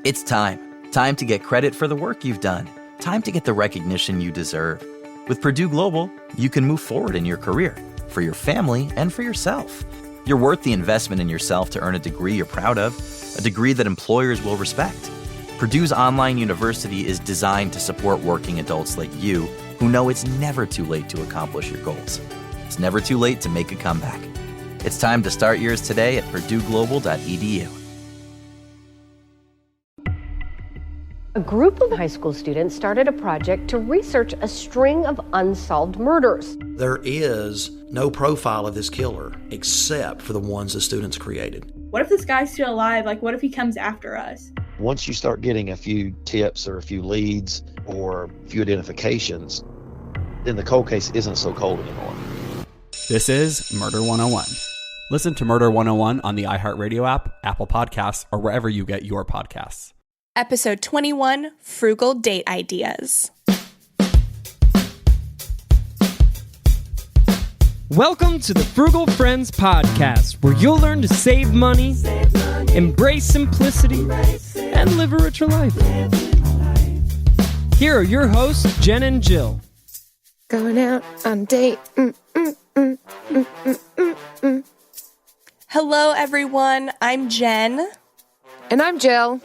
It's time. Time to get credit for the work you've done. Time to get the recognition you deserve. With Purdue Global, you can move forward in your career, for your family, and for yourself. You're worth the investment in yourself to earn a degree you're proud of, a degree that employers will respect. Purdue's online university is designed to support working adults like you who know it's never too late to accomplish your goals. It's never too late to make a comeback. It's time to start yours today at purdueglobal.edu. A group of high school students started a project to research a string of unsolved murders. There is no profile of this killer except for the ones the students created. What if this guy's still alive? Like, what if he comes after us? Once you start getting a few tips or a few leads or a few identifications, then the cold case isn't so cold anymore. This is Murder 101. Listen to Murder 101 on the iHeartRadio app, Apple Podcasts, or wherever you get your podcasts. Episode 21, Frugal Date Ideas. Welcome to the Frugal Friends Podcast, where you'll learn to save money, embrace simplicity, and live a richer life. Here are your hosts, Jen and Jill. Going out on date. Hello, everyone. I'm Jen. And I'm Jill.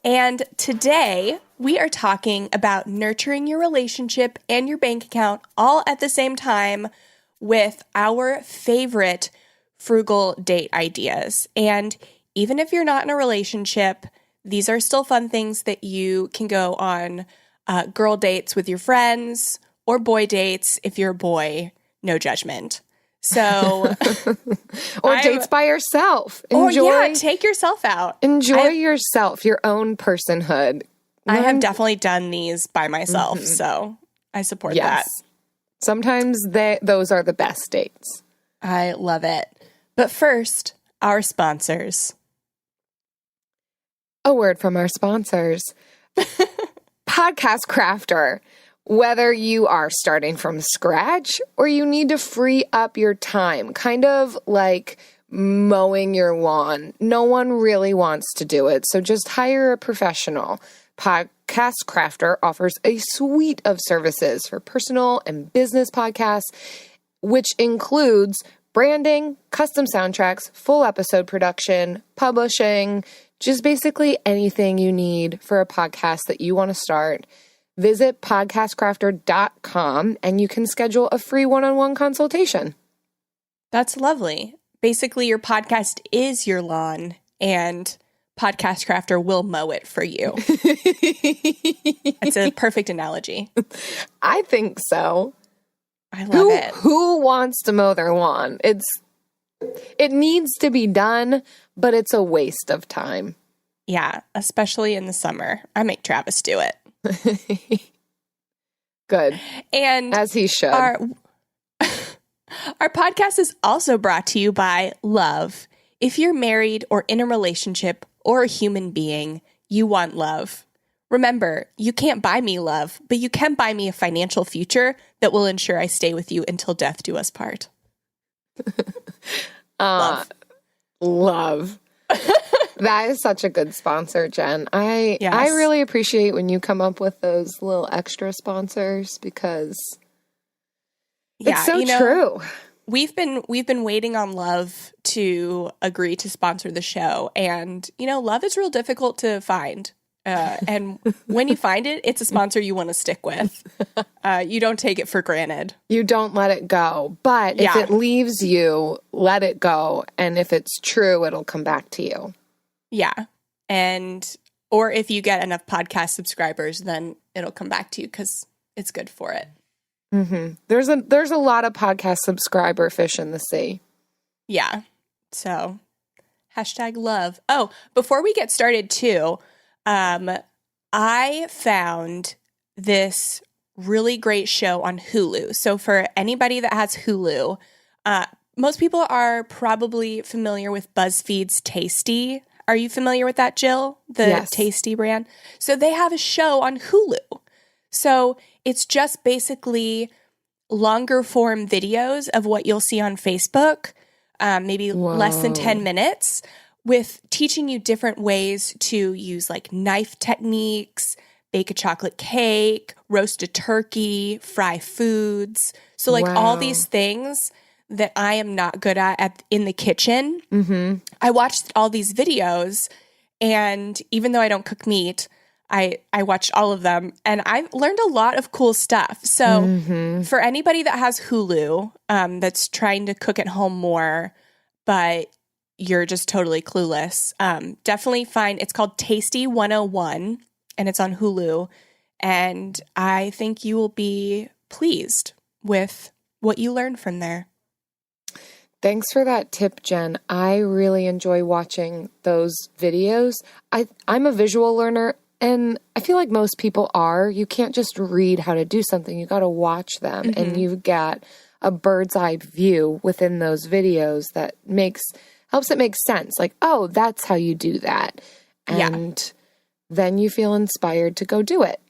And today we are talking about nurturing your relationship and your bank account all at the same time with our favorite frugal date ideas. And even if you're not in a relationship, these are still fun things that you can go on girl dates with your friends or boy dates if you're a boy, no judgment. So, or dates by yourself. Take yourself out. Enjoy yourself, your own personhood. I have definitely done these by myself, so I support that. Sometimes those are the best dates. I love it. But first, our sponsors. A word from our sponsors. Podcast Crafter. Whether you are starting from scratch or you need to free up your time, kind of like mowing your lawn. No one really wants to do it, so just hire a professional. Podcast Crafter offers a suite of services for personal and business podcasts, which includes branding, custom soundtracks, full episode production, publishing, just basically anything you need for a podcast that you want to start. Visit podcastcrafter.com and you can schedule a free one-on-one consultation. That's lovely. Basically, your podcast is your lawn and Podcast Crafter will mow it for you. It's a perfect analogy. I think so. I love it. Who wants to mow their lawn? It needs to be done, but it's a waste of time. Yeah, especially in the summer. I make Travis do it. Good. And as he should. Our podcast is also brought to you by Love. If you're married or in a relationship or a human being, you want love. Remember, you can't buy me love, but you can buy me a financial future that will ensure I stay with you until death do us part. Love. That is such a good sponsor, Jen. I really appreciate when you come up with those little extra sponsors because it's so true. We've been waiting on Love to agree to sponsor the show, and Love is real difficult to find. And when you find it, it's a sponsor you want to stick with. You don't take it for granted. You don't let it go. But if it leaves you, let it go. And if it's true, it'll come back to you. Yeah. Or if you get enough podcast subscribers, then it'll come back to you because it's good for it. Mm-hmm. There's a lot of podcast subscriber fish in the sea. Yeah. So #love. Oh, before we get started too, I found this really great show on Hulu. So for anybody that has Hulu, most people are probably familiar with BuzzFeed's Tasty. Are you familiar with that, Jill? The Tasty brand? So they have a show on Hulu. So it's just basically longer form videos of what you'll see on Facebook, maybe less than 10 minutes, with teaching you different ways to use like knife techniques, bake a chocolate cake, roast a turkey, fry foods. So like all these things that I am not good at in the kitchen. Mm-hmm. I watched all these videos, and even though I don't cook meat, I watched all of them, and I've learned a lot of cool stuff. So for anybody that has Hulu, that's trying to cook at home more, but you're just totally clueless, definitely find, it's called Tasty 101, and it's on Hulu. And I think you will be pleased with what you learn from there. Thanks for that tip, Jen. I really enjoy watching those videos. I'm a visual learner, and I feel like most people are. You can't just read how to do something. You got to watch them, and you get a bird's eye view within those videos that helps it make sense. Like, oh, that's how you do that. And then you feel inspired to go do it.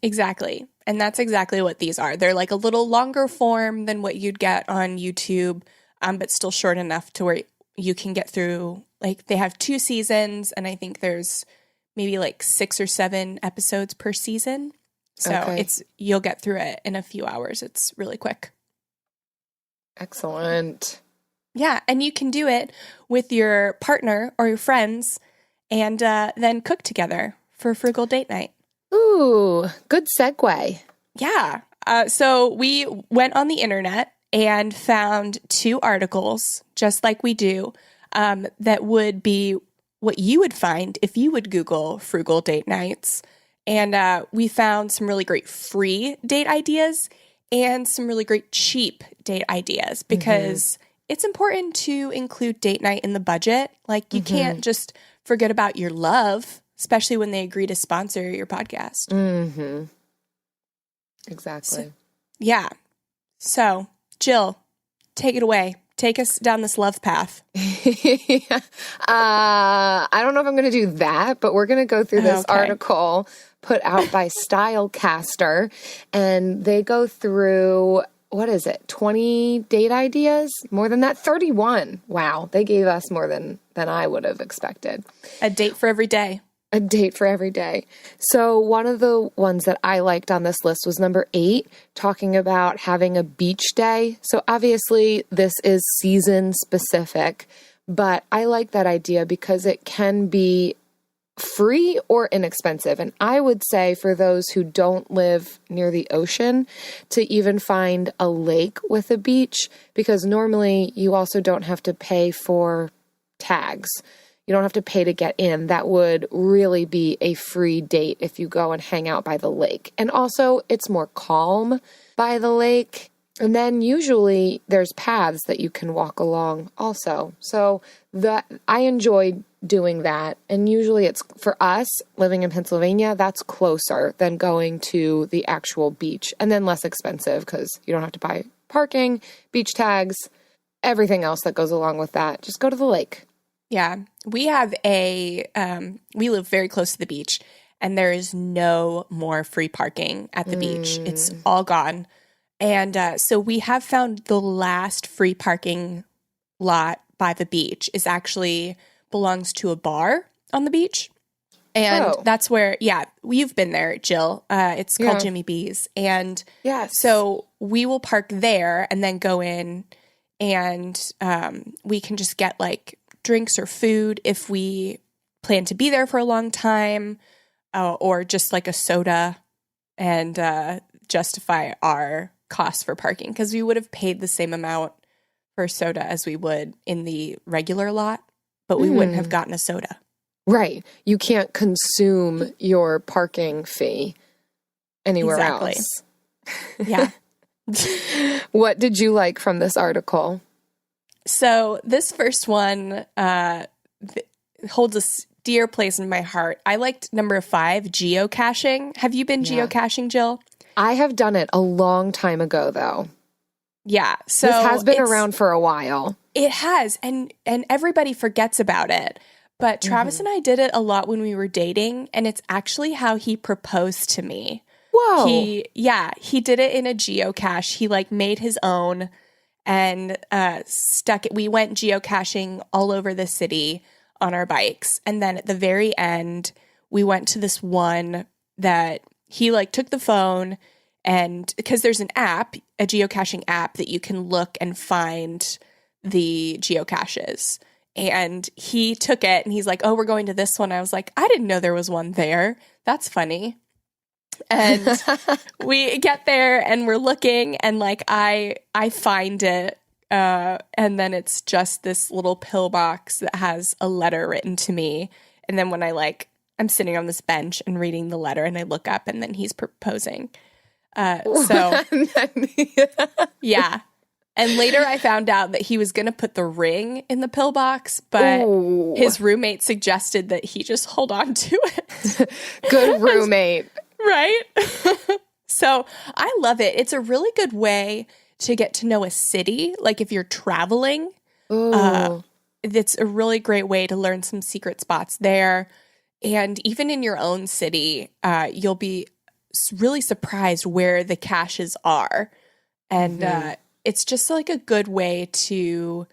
Exactly. And that's exactly what these are. They're like a little longer form than what you'd get on YouTube, but still short enough to where you can get through. Like, they have 2 seasons, and I think there's maybe like 6 or 7 episodes per season. So you'll get through it in a few hours. It's really quick. Excellent. Yeah, and you can do it with your partner or your friends, and then cook together for frugal date night. Ooh, good segue. Yeah. So we went on the internet and found 2 articles, just like we do, that would be what you would find if you would Google frugal date nights. And we found some really great free date ideas and some really great cheap date ideas, because it's important to include date night in the budget. Like, you can't just forget about your love, especially when they agree to sponsor your podcast. Mm-hmm. Exactly. So, Jill, take it away. Take us down this love path. I don't know if I'm going to do that, but we're going to go through this article put out by Stylecaster, and they go through, 20 date ideas? More than that? 31. Wow. They gave us more than I would have expected. A date for every day. A date for every day. So one of the ones that I liked on this list was number 8, talking about having a beach day. So obviously this is season specific, but I like that idea because it can be free or inexpensive. And I would say for those who don't live near the ocean, to even find a lake with a beach, because normally you also don't have to pay for tags. You don't have to pay to get in. That would really be a free date if you go and hang out by the lake. And also, it's more calm by the lake. And then usually there's paths that you can walk along also. So I enjoyed doing that. And usually it's, for us living in Pennsylvania, that's closer than going to the actual beach. And then less expensive because you don't have to buy parking, beach tags, everything else that goes along with that. Just go to the lake. Yeah, we have we live very close to the beach, and there is no more free parking at the beach. It's all gone. And so we have found the last free parking lot by the beach belongs to a bar on the beach. And that's where, you've been there, Jill. It's called Jimmy B's. And so we will park there and then go in, and we can just get like drinks or food if we plan to be there for a long time, or just like a soda, and justify our cost for parking, because we would have paid the same amount for soda as we would in the regular lot, but we wouldn't have gotten a soda. Right. You can't consume your parking fee anywhere else. Yeah. What did you like from this article? So this first one holds a dear place in my heart. I liked number 5, geocaching. Have you been geocaching, Jill? I have done it a long time ago, though. Yeah. So this has been around for a while. It has, and everybody forgets about it. But Travis and I did it a lot when we were dating, and it's actually how he proposed to me. Whoa. He did it in a geocache. He like made his own and stuck it. We went geocaching all over the city on our bikes. And then at the very end, we went to this one that he like took the phone, and because there's an app, a geocaching app that you can look and find the geocaches. And he took it and he's like, oh, we're going to this one. I was like, I didn't know there was one there. That's funny. And we get there and we're looking, and like I find it. And then it's just this little pillbox that has a letter written to me. And then when I'm sitting on this bench and reading the letter, and I look up, and then he's proposing. So yeah. And later I found out that he was going to put the ring in the pillbox, but his roommate suggested that he just hold on to it. Good roommate. Right? So I love it. It's a really good way to get to know a city. Like if you're traveling, it's a really great way to learn some secret spots there. And even in your own city, you'll be really surprised where the caches are. And it's just like a good way to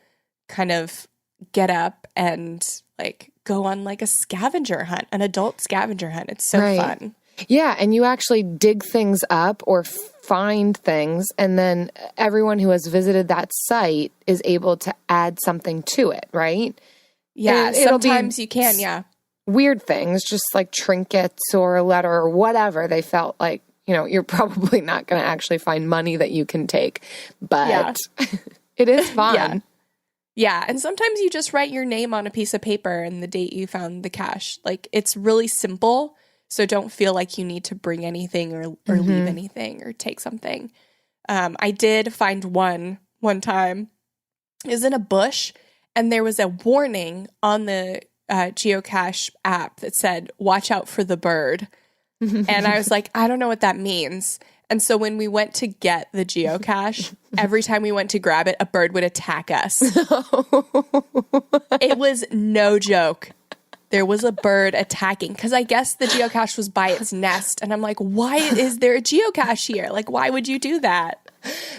kind of get up and like go on like a scavenger hunt, an adult scavenger hunt. It's so fun. Yeah, and you actually dig things up or find things, and then everyone who has visited that site is able to add something to it, right? Yeah, sometimes you can, yeah. Weird things, just like trinkets or a letter or whatever. They felt like, you're probably not going to actually find money that you can take, but it is fun. Yeah, and sometimes you just write your name on a piece of paper and the date you found the cache. Like, it's really simple. So don't feel like you need to bring anything or leave anything or take something. I did find one time. It was in a bush, and there was a warning on the geocache app that said, watch out for the bird. And I was like, I don't know what that means. And so when we went to get the geocache, every time we went to grab it, a bird would attack us. It was no joke. There was a bird attacking, because I guess the geocache was by its nest. And I'm like, why is there a geocache here? Like, why would you do that?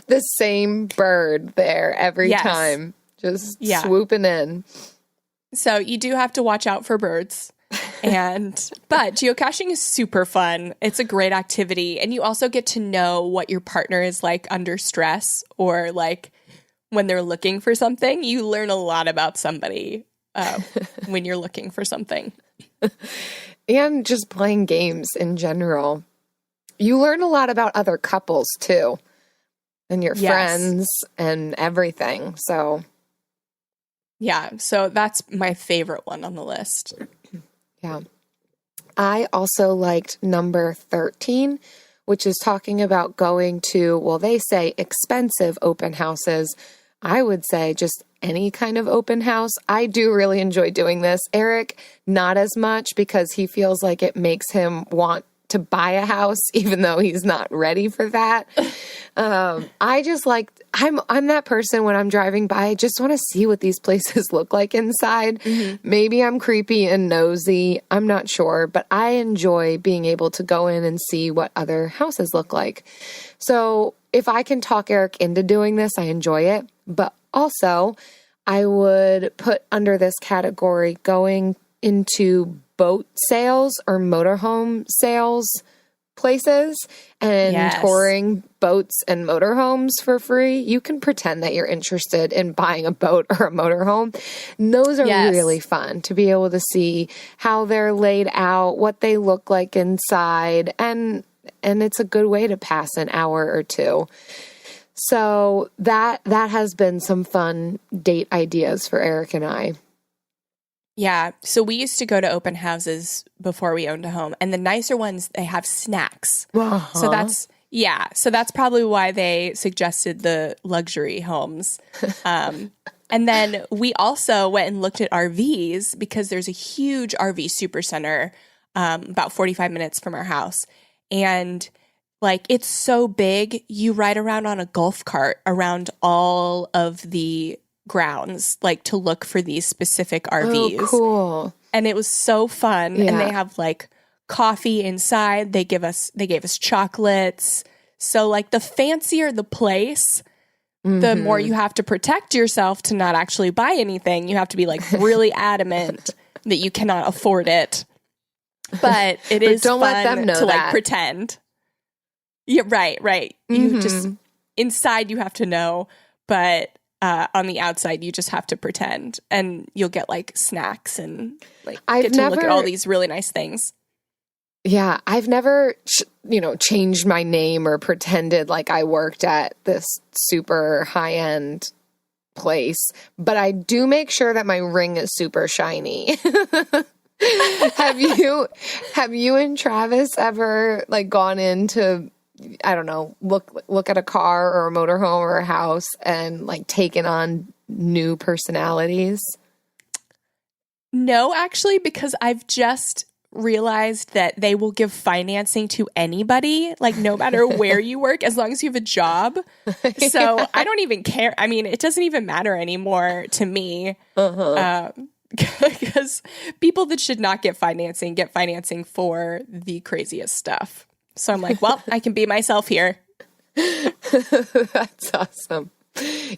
The same bird there every time, just swooping in. So you do have to watch out for birds. But geocaching is super fun. It's a great activity. And you also get to know what your partner is like under stress, or like when they're looking for something. You learn a lot about somebody when you're looking for something. And just playing games in general. You learn a lot about other couples too, and your friends and everything. So yeah, so that's my favorite one on the list. Yeah. I also liked number 13, which is talking about going to, well, they say expensive open houses. I would say just any kind of open house. I do really enjoy doing this. Eric, not as much, because he feels like it makes him want to buy a house, even though he's not ready for that. I just like, I'm that person when I'm driving by, I just want to see what these places look like inside. Maybe I'm creepy and nosy. I'm not sure, but I enjoy being able to go in and see what other houses look like. So if I can talk Eric into doing this, I enjoy it. But also, I would put under this category going into boat sales or motorhome sales places and touring boats and motorhomes for free. You can pretend that you're interested in buying a boat or a motorhome. And those are really fun to be able to see how they're laid out, what they look like inside, and it's a good way to pass an hour or two. So that has been some fun date ideas for Eric and I. Yeah. So we used to go to open houses before we owned a home, and the nicer ones, they have snacks. So that's probably why they suggested the luxury homes. And then we also went and looked at RVs, because there's a huge RV supercenter about 45 minutes from our house. And like, it's so big, you ride around on a golf cart around all of the grounds, like to look for these specific RVs. Oh, cool. And it was so fun. And they have like coffee inside. They gave us chocolates. So like, the fancier the place, the more you have to protect yourself to not actually buy anything. You have to be like really adamant that you cannot afford it. But it is don't fun let them know to like that. pretend. Yeah, right. You just inside you have to know, but on the outside you just have to pretend, and you'll get like snacks and like get to look at all these really nice things. Yeah, I've never, changed my name or pretended like I worked at this super high-end place, but I do make sure that my ring is super shiny. Have you and Travis ever like gone into, I don't know, look at a car or a motorhome or a house and like taken on new personalities? No, actually, because I've just realized that they will give financing to anybody, like no matter where you work, as long as you have a job. So I don't even care. I mean, it doesn't even matter anymore to me. Because people that should not get financing for the craziest stuff. So I'm like, well, I can be myself here. That's awesome.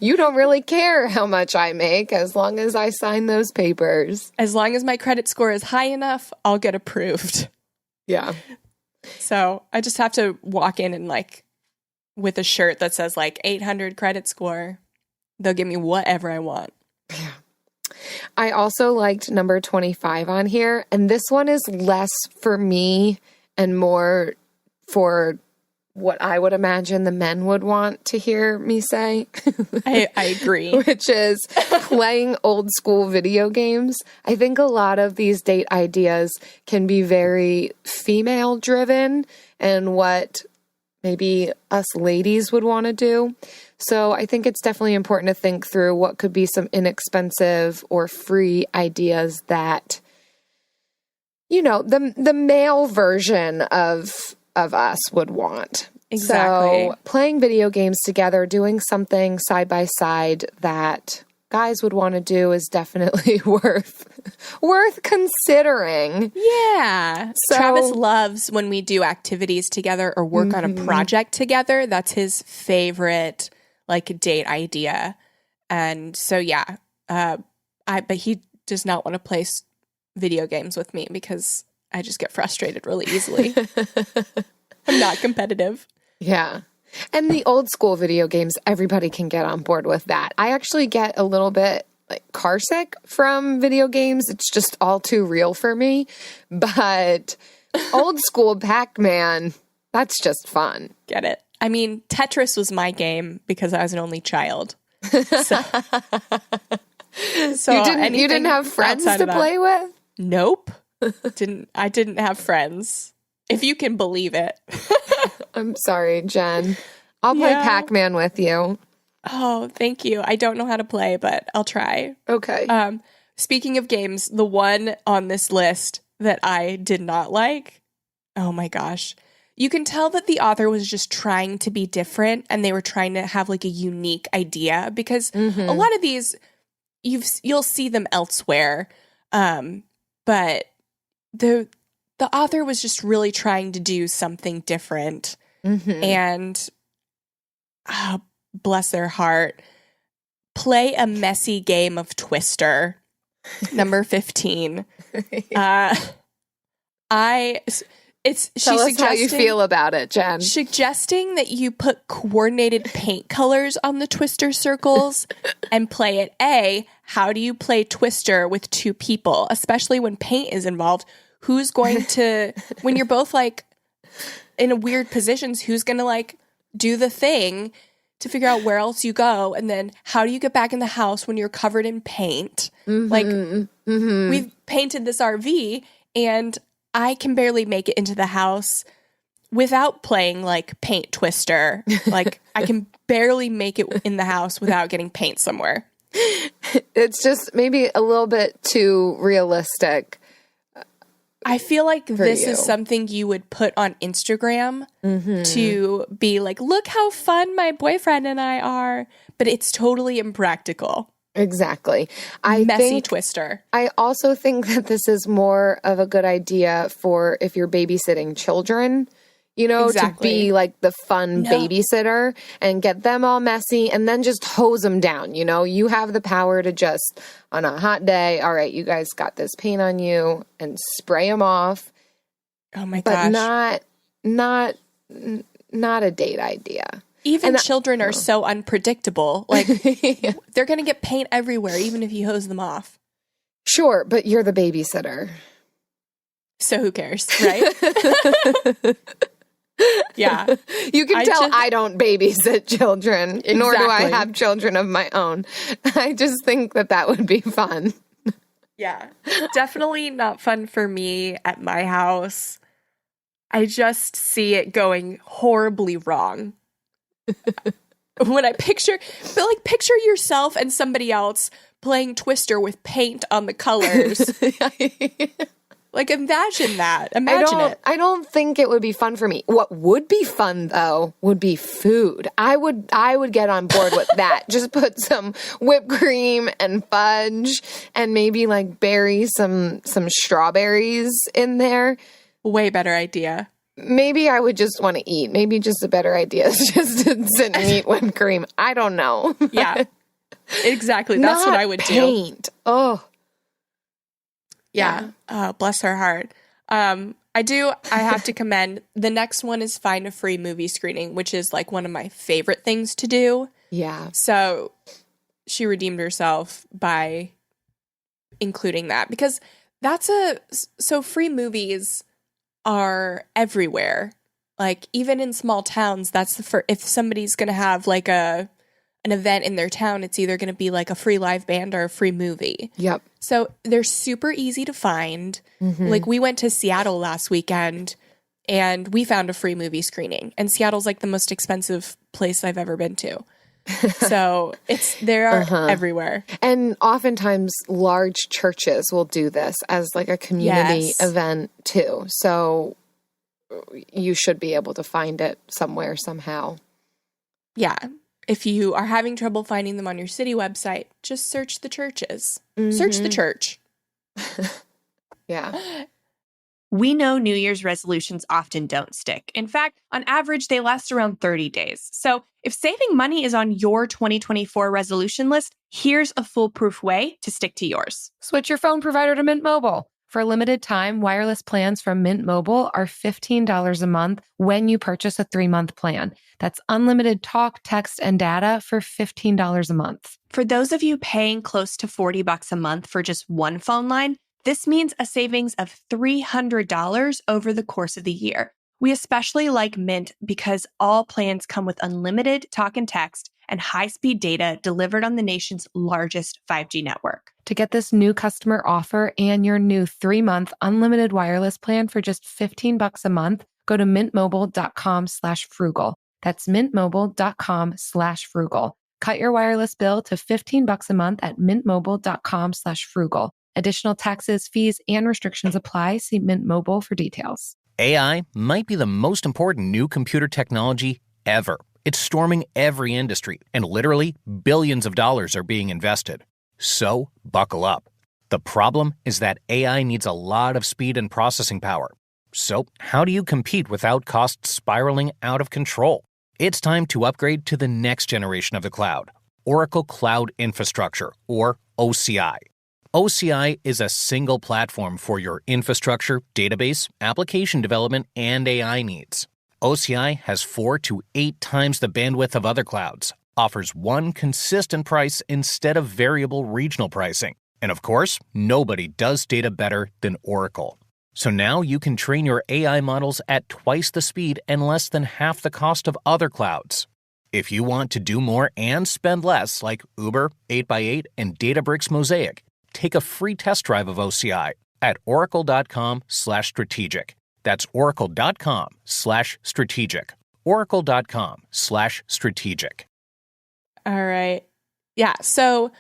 You don't really care how much I make as long as I sign those papers. As long as my credit score is high enough, I'll get approved. Yeah. So I just have to walk in and like with a shirt that says like 800 credit score. They'll give me whatever I want. Yeah. I also liked number 25 on here, and this one is less for me and more for what I would imagine the men would want to hear me say. I agree. Which is playing old school video games. I think a lot of these date ideas can be very female driven and what maybe us ladies would want to do. So I think it's definitely important to think through what could be some inexpensive or free ideas that, the male version of us would want. Exactly. So playing video games together, doing something side by side that guys would want to do is definitely worth considering. Yeah. So, Travis loves when we do activities together or work on a project together. That's his favorite like date idea. And so, yeah, but he does not want to play video games with me because I just get frustrated really easily. I'm not competitive. Yeah. And the old school video games, everybody can get on board with that. I actually get a little bit like car sick from video games. It's just all too real for me. But old school Pac-Man, that's just fun. Get it. I mean, Tetris was my game because I was an only child. So you didn't have friends to play with? Nope. I didn't have friends. If you can believe it. I'm sorry, Jen. I'll play Pac-Man with you. Oh, thank you. I don't know how to play, but I'll try. Okay. Speaking of games, the one on this list that I did not like, oh my gosh. You can tell that the author was just trying to be different and they were trying to have like a unique idea because a lot of these, you'll see them elsewhere. But the author was just really trying to do something different. And bless their heart, play a messy game of Twister. Number 15. Tell us how you feel about it, Jen. Suggesting that you put coordinated paint colors on the Twister circles and play it. How do you play Twister with two people, especially when paint is involved? Who's going to, when you're both like in weird positions, who's going to like do the thing to figure out where else you go? And then how do you get back in the we've painted this RV and I can barely make it into the house without playing like paint Twister. Like I can barely make it in the house without getting paint somewhere. It's just maybe a little bit too realistic. I feel like this is something you would put on Instagram to be like, look how fun my boyfriend and I are. But it's totally impractical. Exactly. Messy Twister. I also think that this is more of a good idea for if you're babysitting children. to be like the fun babysitter and get them all messy and then just hose them down. You have the power to just, on a hot day, all right, you guys got this paint on you, and spray them off. Oh my gosh. But not a date idea. Even children are so unpredictable. Like, they're going to get paint everywhere, even if you hose them off. Sure, but you're the babysitter. So who cares, right? Yeah. You can tell I don't babysit children, nor do I have children of my own. I just think that would be fun. Yeah. Definitely not fun for me at my house. I just see it going horribly wrong. When I picture yourself and somebody else playing Twister with paint on the colors. Like, imagine that. Imagine it. I don't think it would be fun for me. What would be fun, though, would be food. I would get on board with that. Just put some whipped cream and fudge and maybe, like, bury some strawberries in there. Way better idea. Maybe I would just want to eat. Maybe just a better idea is just to sit and eat whipped cream. I don't know. Yeah. Exactly. That's what I would paint. do. Oh. Yeah. Oh, bless her heart. I have to commend. The next one is find a free movie screening, which is like one of my favorite things to do. Yeah. So she redeemed herself by including that, because so free movies are everywhere. Like, even in small towns, if somebody's going to have like an event in their town, it's either going to be like a free live band or a free movie. Yep. So they're super easy to find. Mm-hmm. Like, we went to Seattle last weekend and we found a free movie screening, and Seattle's like the most expensive place I've ever been to. So they're everywhere. And oftentimes large churches will do this as like a community event too. So you should be able to find it somewhere, somehow. Yeah. If you are having trouble finding them on your city website, just search the churches. Mm-hmm. Search the church. Yeah. We know New Year's resolutions often don't stick. In fact, on average, they last around 30 days. So if saving money is on your 2024 resolution list, here's a foolproof way to stick to yours. Switch your phone provider to Mint Mobile. For a limited time, wireless plans from Mint Mobile are $15 a month when you purchase a 3-month plan. That's unlimited talk, text, and data for $15 a month. For those of you paying close to $40 a month for just one phone line, this means a savings of $300 over the course of the year. We especially like Mint because all plans come with unlimited talk and text and high-speed data delivered on the nation's largest 5G network. To get this new customer offer and your new 3-month unlimited wireless plan for just $15 a month, go to mintmobile.com/frugal. That's mintmobile.com/frugal. Cut your wireless bill to $15 a month at mintmobile.com/frugal. Additional taxes, fees, and restrictions apply. See Mint Mobile for details. AI might be the most important new computer technology ever. It's storming every industry, and literally billions of dollars are being invested. So, buckle up. The problem is that AI needs a lot of speed and processing power. So, how do you compete without costs spiraling out of control? It's time to upgrade to the next generation of the cloud, Oracle Cloud Infrastructure, or OCI. OCI is a single platform for your infrastructure, database, application development, and AI needs. OCI has 4 to 8 times the bandwidth of other clouds, offers one consistent price instead of variable regional pricing, and of course, nobody does data better than Oracle. So now you can train your AI models at twice the speed and less than half the cost of other clouds. If you want to do more and spend less, like Uber, 8x8, and Databricks Mosaic, take a free test drive of OCI at oracle.com/strategic. That's oracle.com/strategic. oracle.com/strategic. All right. Yeah. So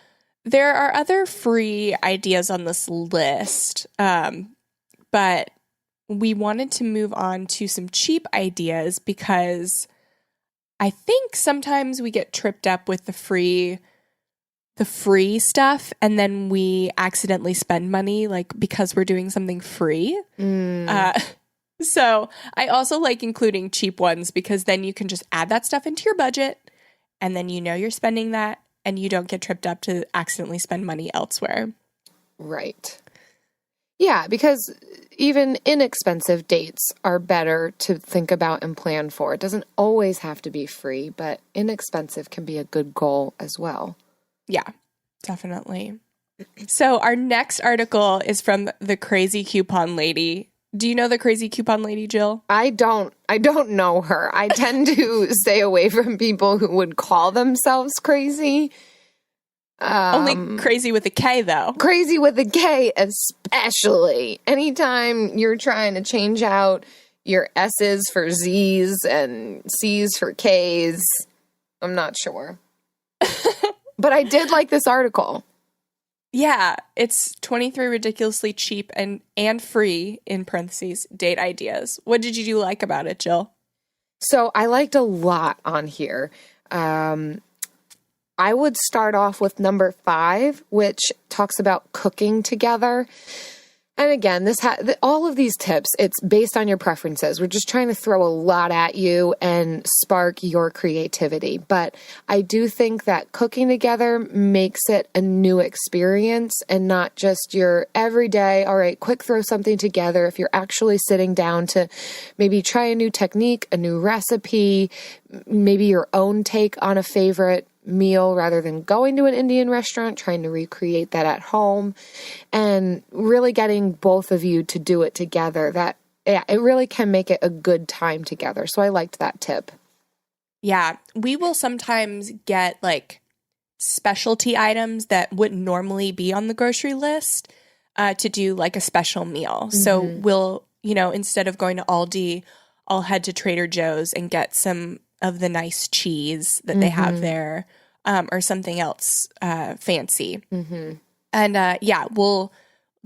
there are other free ideas on this list, but we wanted to move on to some cheap ideas because I think sometimes we get tripped up with the free stuff, and then we accidentally spend money, like, because we're doing something free. So I also like including cheap ones because then you can just add that stuff into your budget and then you know you're spending that and you don't get tripped up to accidentally spend money elsewhere. Right. Yeah, because even inexpensive dates are better to think about and plan for. It doesn't always have to be free, but inexpensive can be a good goal as well. Yeah, definitely. So our next article is from the Crazy Coupon Lady. Do you know the Crazy Coupon Lady, Jill? I don't know her. I tend to stay away from people who would call themselves crazy. Only crazy with a K, though. Crazy with a K, especially. Anytime you're trying to change out your S's for Z's and C's for K's, I'm not sure. But I did like this article. Yeah, it's 23 ridiculously cheap and free, in parentheses, date ideas. What did you like about it, Jill? So I liked a lot on here. I would start off with number 5, which talks about cooking together. And again, all of these tips, it's based on your preferences. We're just trying to throw a lot at you and spark your creativity. But I do think that cooking together makes it a new experience and not just your everyday, all right, quick throw something together. If you're actually sitting down to maybe try a new technique, a new recipe, maybe your own take on a favorite meal rather than going to an Indian restaurant, trying to recreate that at home and really getting both of you to do it together. It really can make it a good time together. So I liked that tip. Yeah, we will sometimes get like specialty items that wouldn't normally be on the grocery list to do like a special meal. Mm-hmm. So we'll, instead of going to Aldi, I'll head to Trader Joe's and get some of the nice cheese that they have there, or something else fancy. Mm-hmm. And we'll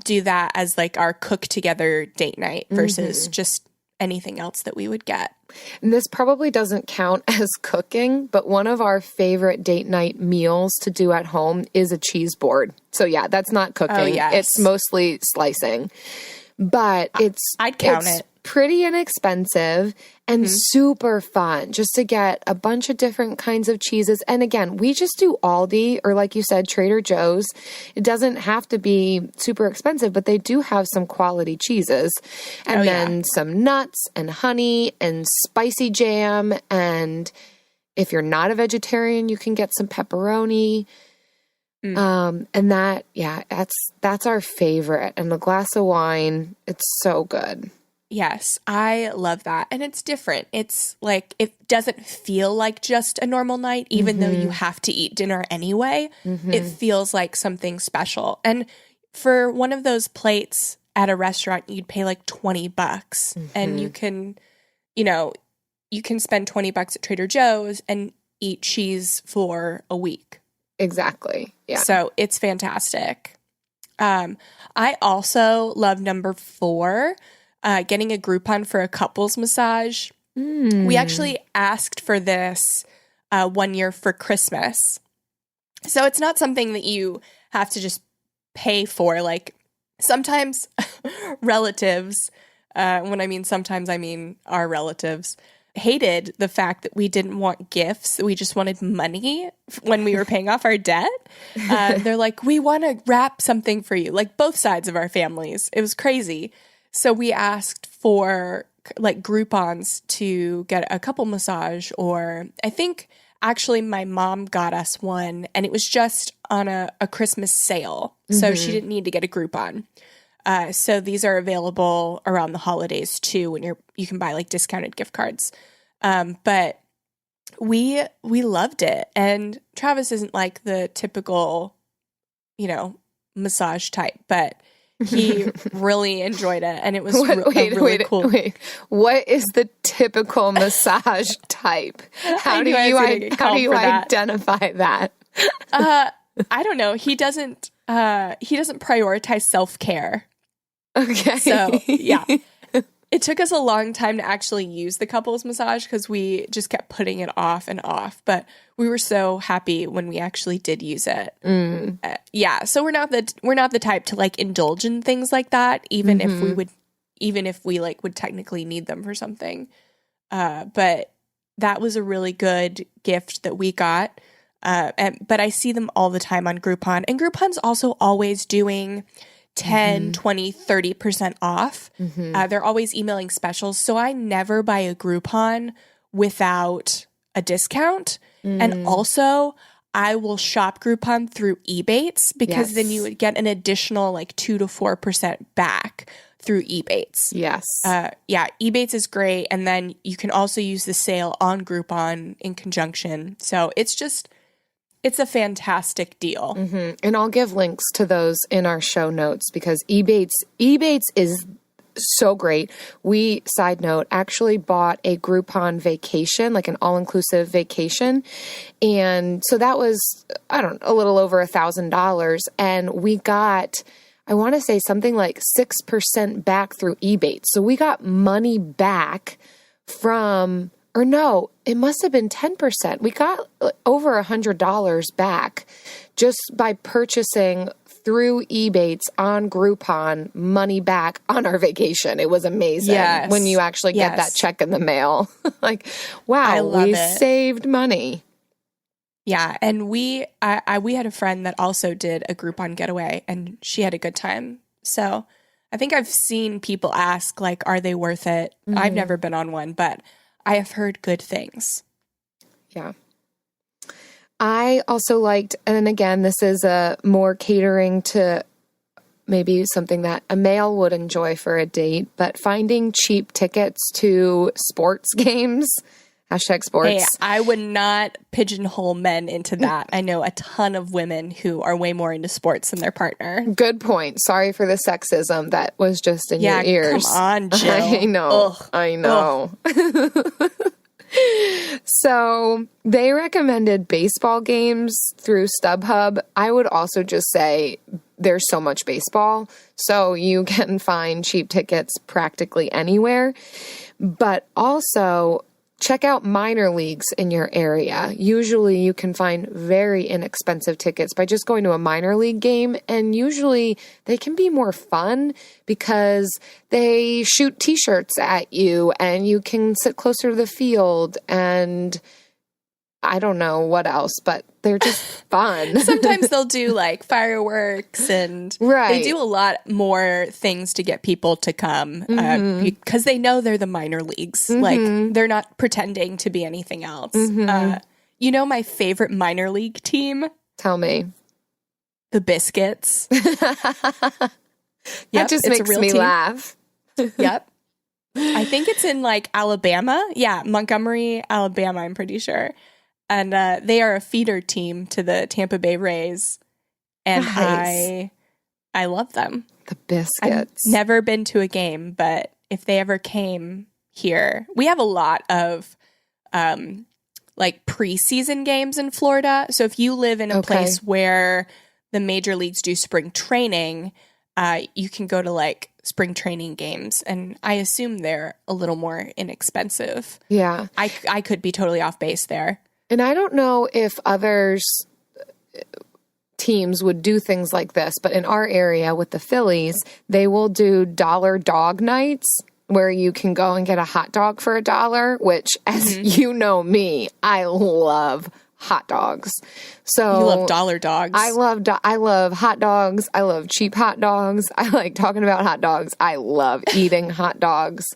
do that as like our cook together date night versus just anything else that we would get. And this probably doesn't count as cooking, but one of our favorite date night meals to do at home is a cheese board. So yeah, that's not cooking. Oh, yes. It's mostly slicing. But I'd count it. Pretty inexpensive and super fun just to get a bunch of different kinds of cheeses. And again, we just do Aldi or like you said, Trader Joe's. It doesn't have to be super expensive, but they do have some quality cheeses. And then some nuts and honey and spicy jam. And if you're not a vegetarian, you can get some pepperoni. And that's our favorite. And a glass of wine, it's so good. Yes, I love that. And it's different. It's like, it doesn't feel like just a normal night, even though you have to eat dinner anyway. It feels like something special. And for one of those plates at a restaurant, you'd pay like $20 and you can spend $20 at Trader Joe's and eat cheese for a week. Exactly. Yeah. So it's fantastic. I also love number 4, getting a Groupon for a couples massage. We actually asked for this one year for Christmas. So it's not something that you have to just pay for. Like sometimes relatives, when I mean sometimes I mean our relatives, hated the fact that we didn't want gifts. We just wanted money when we were paying off our debt. They're like, we want to wrap something for you, like both sides of our families. It was crazy. So we asked for like Groupons to get a couple massage, or I think actually my mom got us one and it was just on a Christmas sale. So she didn't need to get a Groupon. So these are available around the holidays too, when you can buy like discounted gift cards. But we loved it. And Travis isn't like the typical, massage type, but he really enjoyed it. And it was really cool. Wait. What is the typical massage type? How do you identify that? I don't know. He doesn't prioritize self-care. Okay. So, yeah. It took us a long time to actually use the couples massage because we just kept putting it off and off. But we were so happy when we actually did use it. So we're not the type to like indulge in things like that, even if we would even if we like would technically need them for something. But that was a really good gift that we got. But I see them all the time on Groupon. And Groupon's also always doing 10, 20, 30% off. They're always emailing specials. So I never buy a Groupon without a discount. And also, I will shop Groupon through Ebates because then you would get an additional like 2 to 4% back through Ebates. Yes. Yeah, Ebates is great. And then you can also use the sale on Groupon in conjunction. So it's a fantastic deal. And I'll give links to those in our show notes because Ebates is so great. We, side note, actually bought a Groupon vacation, like an all-inclusive vacation. And so that was, a little over $1,000. And we got, I want to say something like 6% back through Ebates. So we got money back from... Or no, it must have been 10%. We got over $100 back just by purchasing through Ebates on Groupon, money back on our vacation. It was amazing when you actually get that check in the mail. Like, wow, we saved money. Yeah, and we had a friend that also did a Groupon getaway, and she had a good time. So I think I've seen people ask, like, are they worth it? I've never been on one, but I have heard good things. Yeah. I also liked, and again, this is a more catering to maybe something that a male would enjoy for a date, but finding cheap tickets to sports games, #sports. Hey, I would not pigeonhole men into that. I know a ton of women who are way more into sports than their partner. Good point. Sorry for the sexism that was just in your ears. Come on, Jill. I know. Ugh. I know. So they recommended baseball games through StubHub. I would also just say there's so much baseball, so you can find cheap tickets practically anywhere. But also check out minor leagues in your area. Usually you can find very inexpensive tickets by just going to a minor league game, and usually they can be more fun because they shoot t-shirts at you and you can sit closer to the field, and I don't know what else, but they're just fun. Sometimes they'll do like fireworks and they do a lot more things to get people to come because they know they're the minor leagues. Like they're not pretending to be anything else. You know my favorite minor league team? Tell me. The Biscuits. That just makes me laugh. Yep. I think it's in like Alabama. Yeah, Montgomery, Alabama, I'm pretty sure. And they are a feeder team to the Tampa Bay Rays. And nice. I love them. The Biscuits. I've never been to a game, but if they ever came here, we have a lot of like preseason games in Florida. So if you live in a place where the major leagues do spring training, you can go to like spring training games, and I assume they're a little more inexpensive. Yeah. I could be totally off base there. And I don't know if others teams would do things like this, but in our area with the Phillies, they will do dollar dog nights where you can go and get a hot dog for $1, which, as you know me, I love hot dogs. So you love dollar dogs. I love hot dogs. I love cheap hot dogs. I like talking about hot dogs. I love eating hot dogs.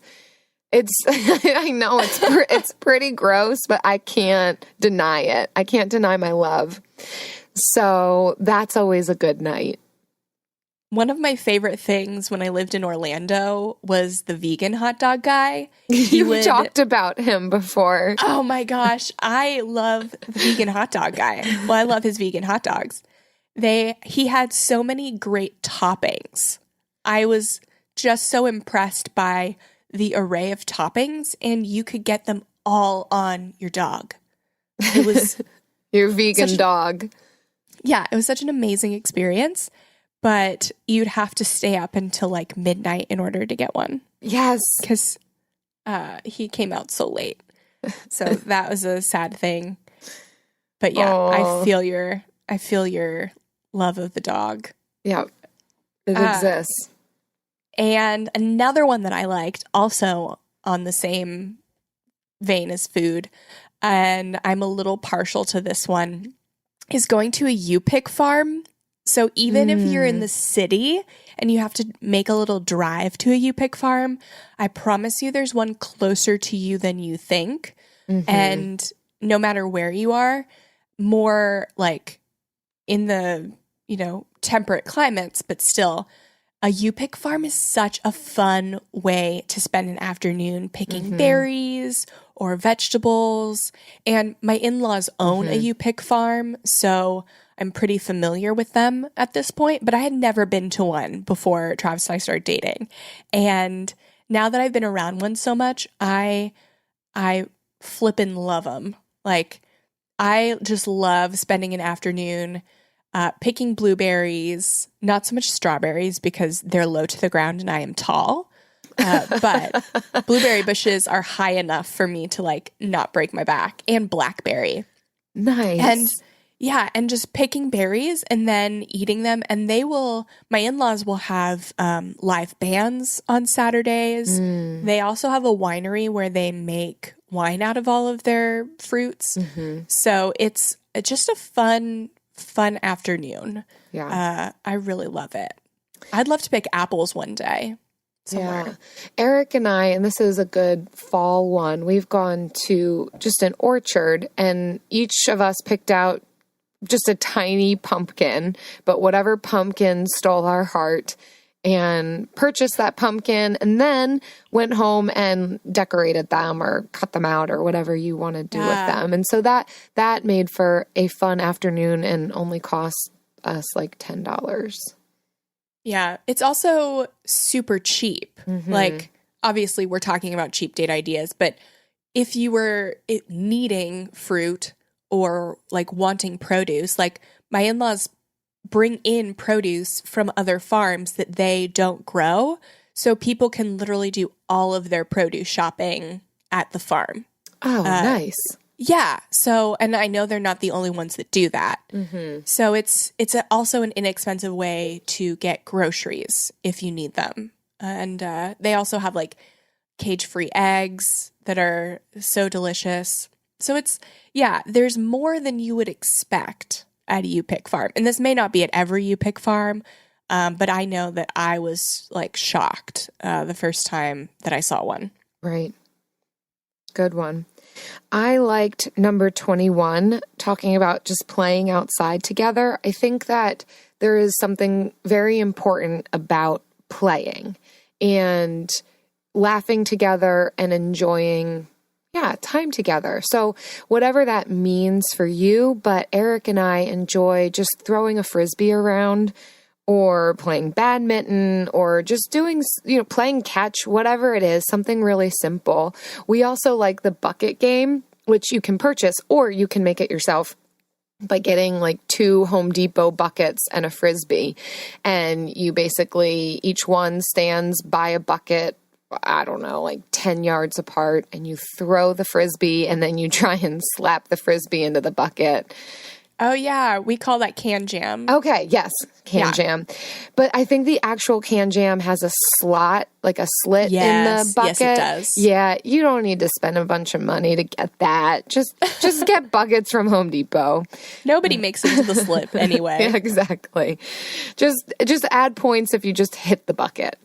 I know it's pretty gross, but I can't deny it. I can't deny my love. So that's always a good night. One of my favorite things when I lived in Orlando was the vegan hot dog guy. You talked about him before. Oh my gosh. I love the vegan hot dog guy. Well, I love his vegan hot dogs. He had so many great toppings. I was just so impressed by the array of toppings, and you could get them all on your dog. It was your vegan dog. Yeah, it was such an amazing experience, but you'd have to stay up until like midnight in order to get one. Yes. Because he came out so late. So that was a sad thing. But yeah, I feel your love of the dog. Yeah, it exists. And another one that I liked, also on the same vein as food, and I'm a little partial to this one, is going to a U-Pick farm. So even if you're in the city and you have to make a little drive to a U-Pick farm, I promise you there's one closer to you than you think. And no matter where you are, more like in the, temperate climates, but still, a U-Pick farm is such a fun way to spend an afternoon picking berries or vegetables. And my in-laws own a U-Pick farm, so I'm pretty familiar with them at this point, but I had never been to one before Travis and I started dating. And now that I've been around one so much, I flippin' love them. Like, I just love spending an afternoon picking blueberries, not so much strawberries because they're low to the ground and I am tall. But blueberry bushes are high enough for me to like not break my back, and blackberry. Nice. And yeah, and just picking berries and then eating them. And my in-laws will have live bands on Saturdays. They also have a winery where they make wine out of all of their fruits. So it's just a fun afternoon. Yeah. I really love it. I'd love to pick apples one day somewhere. Yeah. Eric and I, and this is a good fall one, we've gone to just an orchard and each of us picked out just a tiny pumpkin, but whatever pumpkin stole our heart, and purchased that pumpkin and then went home and decorated them or cut them out or whatever you want to do with them. And so that made for a fun afternoon and only cost us like $10. Yeah. It's also super cheap. Like, obviously we're talking about cheap date ideas, but if you were needing fruit or like wanting produce, like my in-laws bring in produce from other farms that they don't grow. So people can literally do all of their produce shopping at the farm. Oh, nice. Yeah. So, and I know they're not the only ones that do that. So it's also an inexpensive way to get groceries if you need them. And they also have like cage-free eggs that are so delicious. So there's more than you would expect at a U-Pick farm. And this may not be at every U-Pick farm, but I know that I was like shocked the first time that I saw one. Right. Good one. I liked number 21, talking about just playing outside together. I think that there is something very important about playing and laughing together and enjoying time together. So whatever that means for you, but Eric and I enjoy just throwing a Frisbee around or playing badminton or just doing, playing catch, whatever it is, something really simple. We also like the bucket game, which you can purchase or you can make it yourself by getting like 2 Home Depot buckets and a Frisbee. And you basically, each one stands by a bucket, I don't know, like 10 yards apart, and you throw the Frisbee and then you try and slap the Frisbee into the bucket. Oh, yeah. We call that can jam. Okay. Yes. Can jam. But I think the actual can jam has a slot, like a slit in the bucket. Yes, it does. Yeah. You don't need to spend a bunch of money to get that. Just get buckets from Home Depot. Nobody makes it to the slit anyway. Yeah, exactly. Just add points if you just hit the bucket.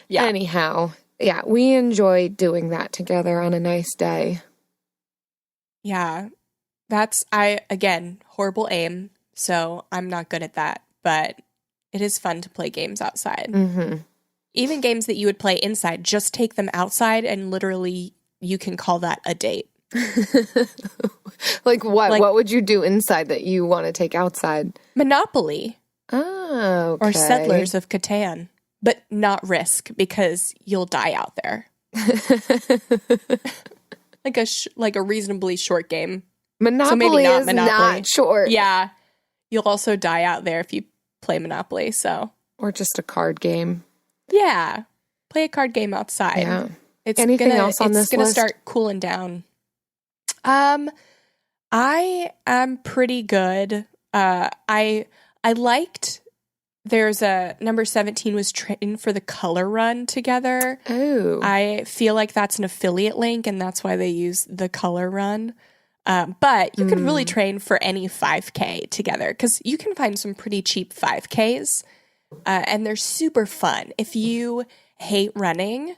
Yeah. Anyhow. Yeah, we enjoy doing that together on a nice day. Yeah. Again, horrible aim, so I'm not good at that, but it is fun to play games outside. Even games that you would play inside, just take them outside and literally you can call that a date. Like what? Like, what would you do inside that you want to take outside? Monopoly. Oh, okay. Or Settlers of Catan. But not Risk, because you'll die out there. like a reasonably short game. Monopoly so maybe not is Monopoly. Not short. Yeah. You'll also die out there if you play Monopoly, so. Or just a card game. Yeah. Play a card game outside. Yeah. Anything else on this list? It's going to start cooling down. I am pretty good. I liked there's a number 17 was train for the color run together. Oh. I feel like that's an affiliate link, and that's why they use the color run. But you could really train for any 5K together, because you can find some pretty cheap 5Ks, and they're super fun. If you hate running,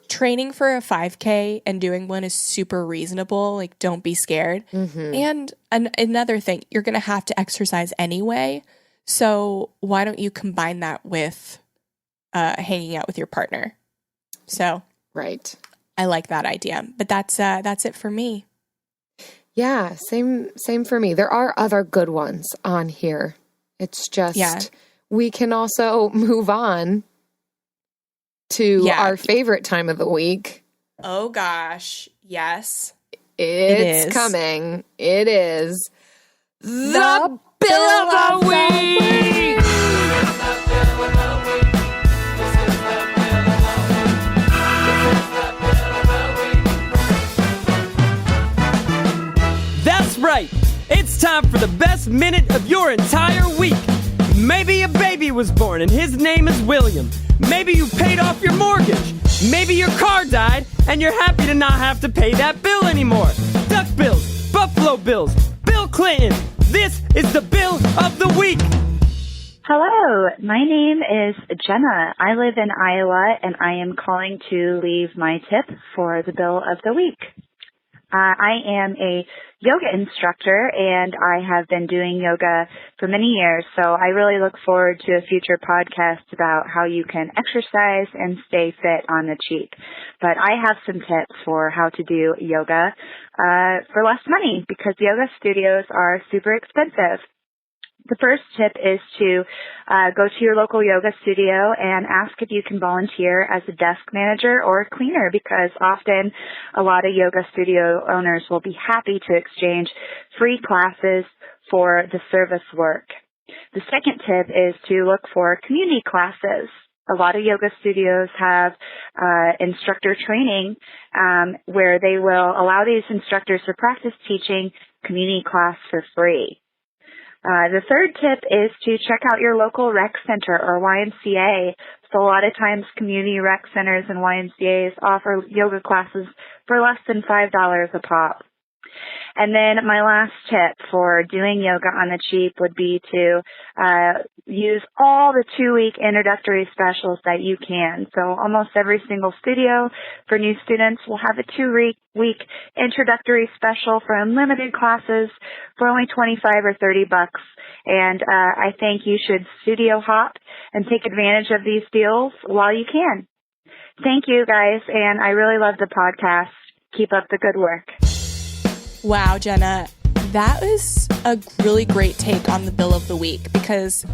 training for a 5K and doing one is super reasonable. Like, don't be scared. And another thing, you're going to have to exercise anyway. So why don't you combine that with hanging out with your partner? So right. I like that idea. But that's it for me. Yeah, same for me. There are other good ones on here. It's just we can also move on to our favorite time of the week. Oh gosh, yes. It's coming. It is the Bill of the Week! That's right. It's time for the best minute of your entire week. Maybe a baby was born and his name is William. Maybe you paid off your mortgage. Maybe your car died and you're happy to not have to pay that bill anymore. Duck bills, Buffalo Bills, Bill Clinton. This is the Bill of the Week. Hello, my name is Jenna. I live in Iowa and I am calling to leave my tip for the Bill of the Week. I am a yoga instructor and I have been doing yoga for many years, so I really look forward to a future podcast about how you can exercise and stay fit on the cheap. But I have some tips for how to do yoga for less money, because yoga studios are super expensive. The first tip is to go to your local yoga studio and ask if you can volunteer as a desk manager or a cleaner, because often a lot of yoga studio owners will be happy to exchange free classes for the service work. The second tip is to look for community classes. A lot of yoga studios have instructor training where they will allow these instructors to practice teaching community class for free. The third tip is to check out your local rec center or YMCA. So a lot of times community rec centers and YMCAs offer yoga classes for less than $5 a pop. And then my last tip for doing yoga on the cheap would be to use all the 2-week introductory specials that you can. So almost every single studio for new students will have a 2-week introductory special for unlimited classes for only $25 or $30. And I think you should studio hop and take advantage of these deals while you can. Thank you, guys, and I really love the podcast. Keep up the good work. Wow, Jenna, that was a really great take on the Bill of the Week, because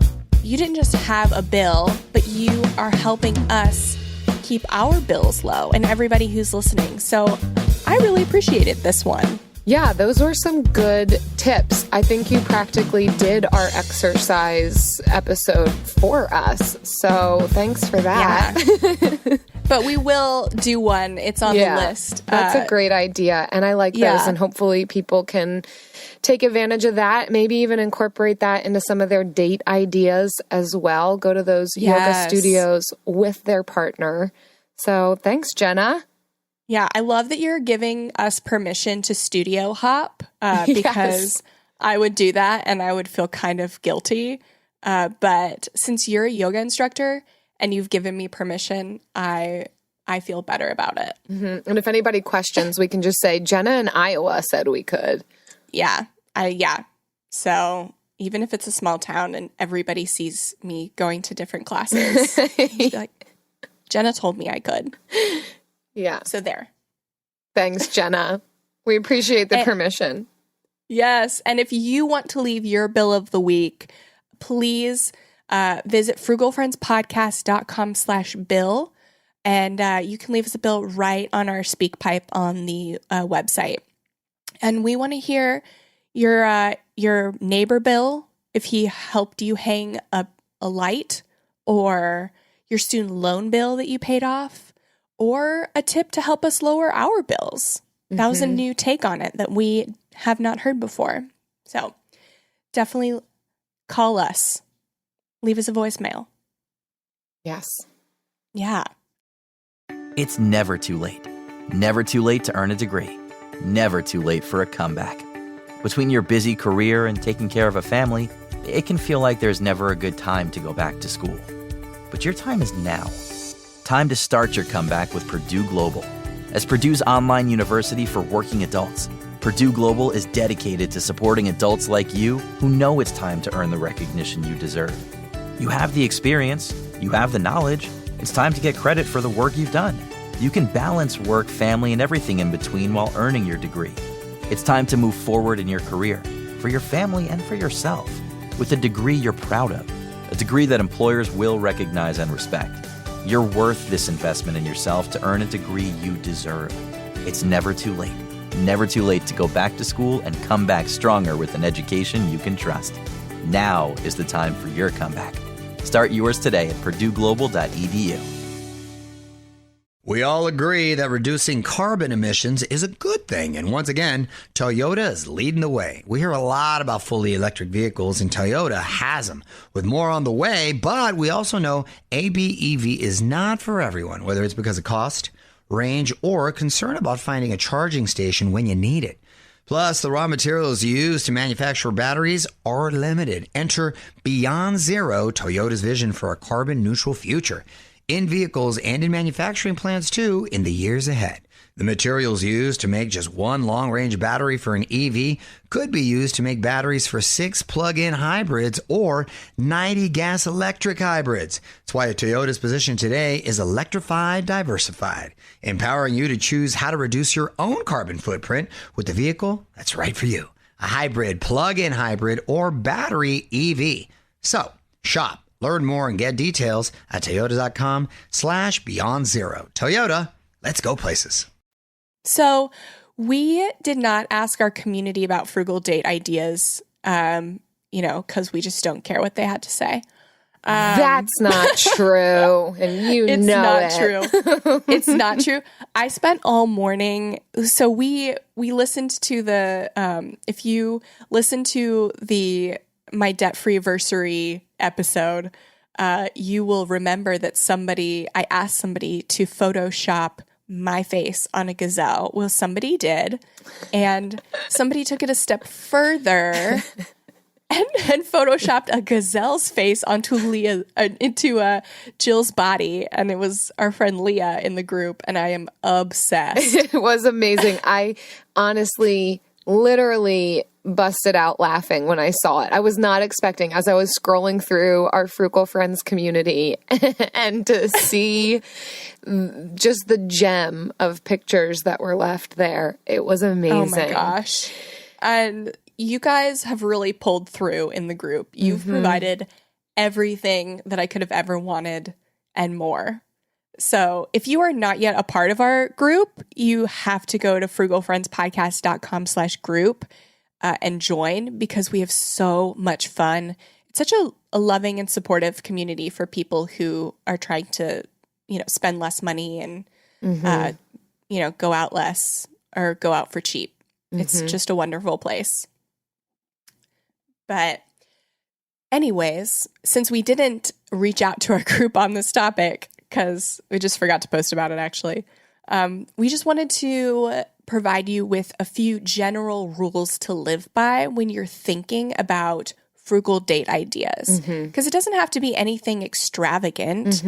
you didn't just have a bill, but you are helping us keep our bills low and everybody who's listening. So I really appreciated this one. Yeah, those were some good tips. I think you practically did our exercise episode for us. So thanks for that. Yeah. But we will do one. It's on the list. That's a great idea. And I like those. And hopefully people can take advantage of that. Maybe even incorporate that into some of their date ideas as well. Go to those yoga studios with their partner. So thanks, Jenna. Yeah, I love that you're giving us permission to studio hop because I would do that and I would feel kind of guilty. But since you're a yoga instructor and you've given me permission, I feel better about it. Mm-hmm. And if anybody questions, we can just say Jenna in Iowa said we could. Yeah. So even if it's a small town and everybody sees me going to different classes, be like, Jenna told me I could. Yeah. So there. Thanks, Jenna. We appreciate the permission. Yes. And if you want to leave your Bill of the Week, please visit frugalfriendspodcast.com/bill. And you can leave us a bill right on our speak pipe on the website. And we want to hear your neighbor bill, if he helped you hang a light, or your student loan bill that you paid off, or a tip to help us lower our bills. That was a new take on it that we have not heard before. So definitely call us. leave us a voicemail. Yes. Yeah. It's never too late. Never too late to earn a degree. Never too late for a comeback. Between your busy career and taking care of a family, it can feel like there's never a good time to go back to school. But your time is now. Time to start your comeback with Purdue Global. As Purdue's online university for working adults, Purdue Global is dedicated to supporting adults like you who know it's time to earn the recognition you deserve. You have the experience, you have the knowledge, it's time to get credit for the work you've done. You can balance work, family, and everything in between while earning your degree. It's time to move forward in your career, for your family and for yourself, with a degree you're proud of, a degree that employers will recognize and respect. You're worth this investment in yourself to earn a degree you deserve. It's never too late. Never too late to go back to school and come back stronger with an education you can trust. Now is the time for your comeback. Start yours today at purdueglobal.edu. We all agree that reducing carbon emissions is a good thing. And once again, Toyota is leading the way. We hear a lot about fully electric vehicles, and Toyota has them, with more on the way. But we also know ABEV is not for everyone, whether it's because of cost, range, or concern about finding a charging station when you need it. Plus, the raw materials used to manufacture batteries are limited. Enter Beyond Zero, Toyota's vision for a carbon-neutral future. In vehicles and in manufacturing plants, too, in the years ahead. The materials used to make just one long-range battery for an EV could be used to make batteries for 6 plug-in hybrids or 90 gas-electric hybrids. That's why Toyota's position today is electrified, diversified, empowering you to choose how to reduce your own carbon footprint with the vehicle that's right for you. A hybrid, plug-in hybrid, or battery EV. So, shop. Learn more and get details at toyota.com/beyond zero. Toyota, let's go places. So we did not ask our community about frugal date ideas, because we just don't care what they had to say. That's not true. And it's not true. It's not true. I spent all morning. So we listened to if you listen to my debt-free versary episode, you will remember that I asked somebody to Photoshop my face on a gazelle. Well, somebody did, and somebody took it a step further and photoshopped a gazelle's face onto Jill's body, and it was our friend Leah in the group, and I am obsessed. It was amazing. I honestly, literally busted out laughing when I saw it. I was not expecting, as I was scrolling through our Frugal Friends community, and to see just the gem of pictures that were left there. It was amazing. Oh my gosh. And you guys have really pulled through in the group. You've provided everything that I could have ever wanted and more. So if you are not yet a part of our group, you have to go to frugalfriendspodcast.com/group and join, because we have so much fun. It's such a loving and supportive community for people who are trying to, spend less money and, go out less or go out for cheap. It's just a wonderful place. But anyways, since we didn't reach out to our group on this topic, because we just forgot to post about it, actually, we just wanted to provide you with a few general rules to live by when you're thinking about frugal date ideas. Because it doesn't have to be anything extravagant.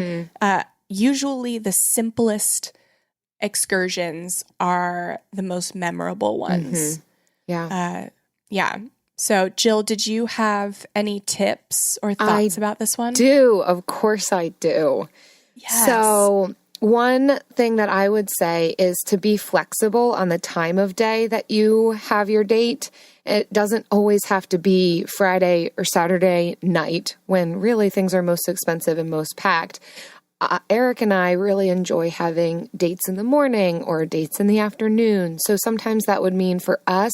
Usually the simplest excursions are the most memorable ones. Yeah. So, Jill, did you have any tips or thoughts about this one? I do. Of course I do. Yes. So one thing that I would say is to be flexible on the time of day that you have your date. It doesn't always have to be Friday or Saturday night when really things are most expensive and most packed. Eric and I really enjoy having dates in the morning or dates in the afternoon. So sometimes that would mean for us,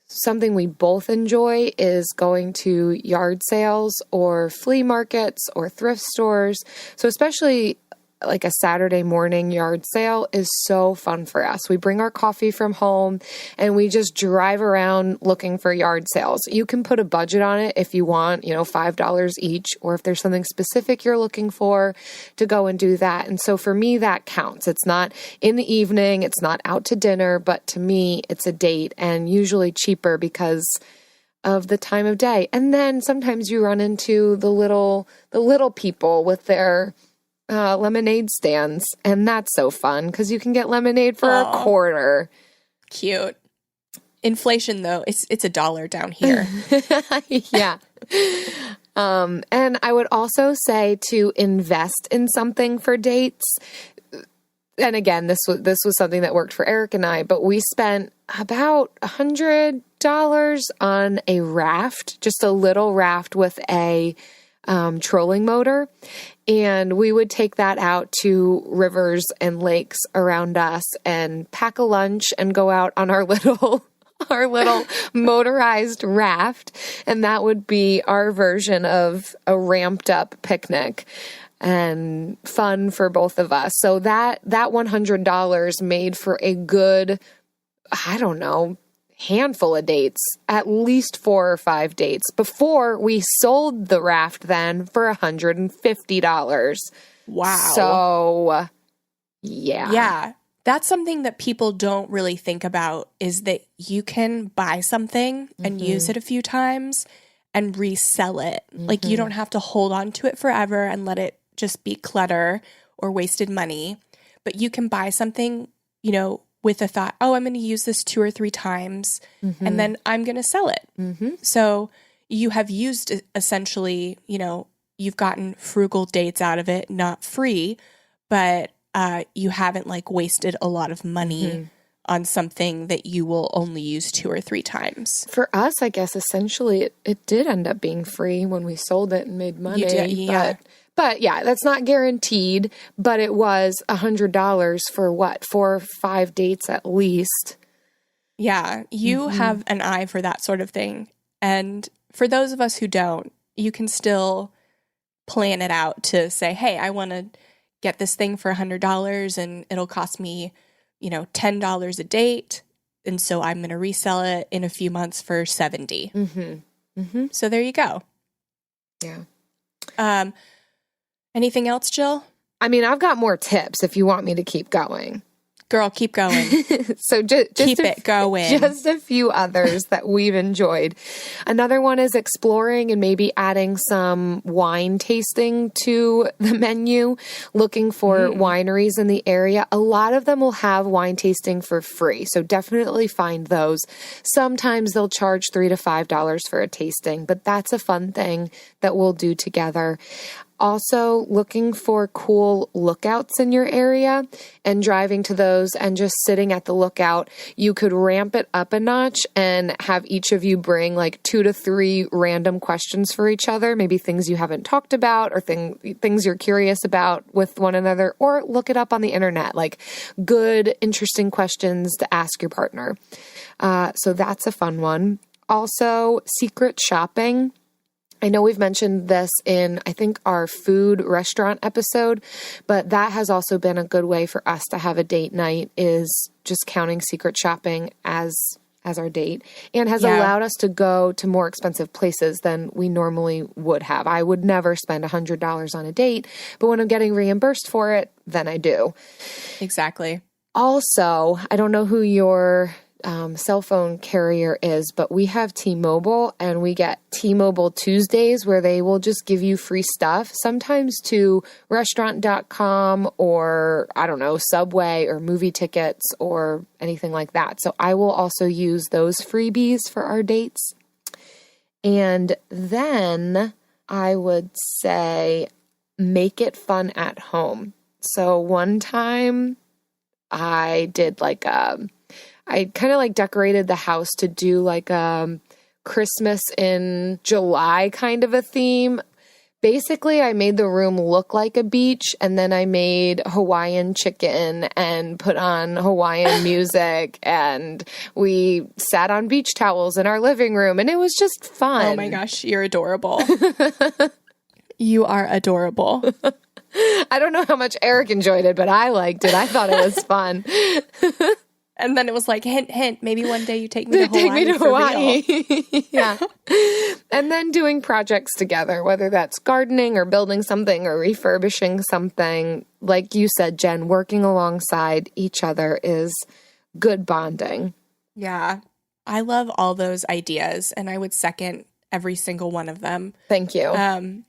something we both enjoy is going to yard sales or flea markets or thrift stores. So especially like a Saturday morning yard sale is so fun for us. We bring our coffee from home and we just drive around looking for yard sales. You can put a budget on it if you want, $5 each, or if there's something specific you're looking for, to go and do that. And so for me, that counts. It's not in the evening, it's not out to dinner, but to me, it's a date, and usually cheaper because of the time of day. And then sometimes you run into the little people with their lemonade stands, and that's so fun because you can get lemonade for a quarter. Cute. Inflation, though, it's $1 down here. Yeah. And I would also say to invest in something for dates. And again, this was something that worked for Eric and I, but we spent about $100 on a raft, just a little raft with a trolling motor. And we would take that out to rivers and lakes around us and pack a lunch and go out on our little motorized raft. And that would be our version of a ramped up picnic and fun for both of us. So that $100 made for a good, handful of dates, at least 4 or 5 dates, before we sold the raft then for $150. Wow. So, yeah. Yeah. That's something that people don't really think about, is that you can buy something and use it a few times and resell it. Like, you don't have to hold on to it forever and let it just be clutter or wasted money. But you can buy something, with the thought, I'm going to use this 2 or 3 times and then I'm going to sell it. So you have used, essentially, you've gotten frugal dates out of it, not free, but you haven't wasted a lot of money on something that you will only use 2 or 3 times. For us, I guess, essentially, it did end up being free when we sold it and made money. You did, yeah. But yeah, that's not guaranteed, but it was $100 for 4 or 5 dates at least. Yeah, you have an eye for that sort of thing. And for those of us who don't, you can still plan it out to say, hey, I want to get this thing for $100 and it'll cost me, $10 a date. And so I'm going to resell it in a few months for $70. So there you go. Yeah. Anything else, Jill? I mean, I've got more tips if you want me to keep going. Girl, keep going. So just keep it going. Just a few others that we've enjoyed. Another one is exploring and maybe adding some wine tasting to the menu, looking for wineries in the area. A lot of them will have wine tasting for free, so definitely find those. Sometimes they'll charge $3 to $5 for a tasting, but that's a fun thing that we'll do together. Also, looking for cool lookouts in your area and driving to those and just sitting at the lookout. You could ramp it up a notch and have each of you bring 2 to 3 random questions for each other, maybe things you haven't talked about or things you're curious about with one another, or look it up on the internet, good, interesting questions to ask your partner. So that's a fun one. Also, secret shopping. I know we've mentioned this in, I think, our food restaurant episode, but that has also been a good way for us to have a date night, is just counting secret shopping as our date, and has allowed us to go to more expensive places than we normally would have. I would never spend $100 on a date, but when I'm getting reimbursed for it, then I do. Exactly. Also, I don't know who your cell phone carrier is, but we have T-Mobile, and we get T-Mobile Tuesdays where they will just give you free stuff, sometimes to restaurant.com or, Subway or movie tickets or anything like that. So I will also use those freebies for our dates. And then I would say make it fun at home. So one time I did I kind of decorated the house to do Christmas in July kind of a theme. Basically, I made the room look like a beach, and then I made Hawaiian chicken and put on Hawaiian music, and we sat on beach towels in our living room, and it was just fun. Oh my gosh, you're adorable. You are adorable. I don't know how much Eric enjoyed it, but I liked it. I thought it was fun. And then it was like, hint, hint, maybe one day you take me to Hawaii. Take me to for Hawaii. real. Yeah. And then doing projects together, whether that's gardening or building something or refurbishing something. Like you said, Jen, working alongside each other is good bonding. Yeah. I love all those ideas, and I would second every single one of them. Thank you.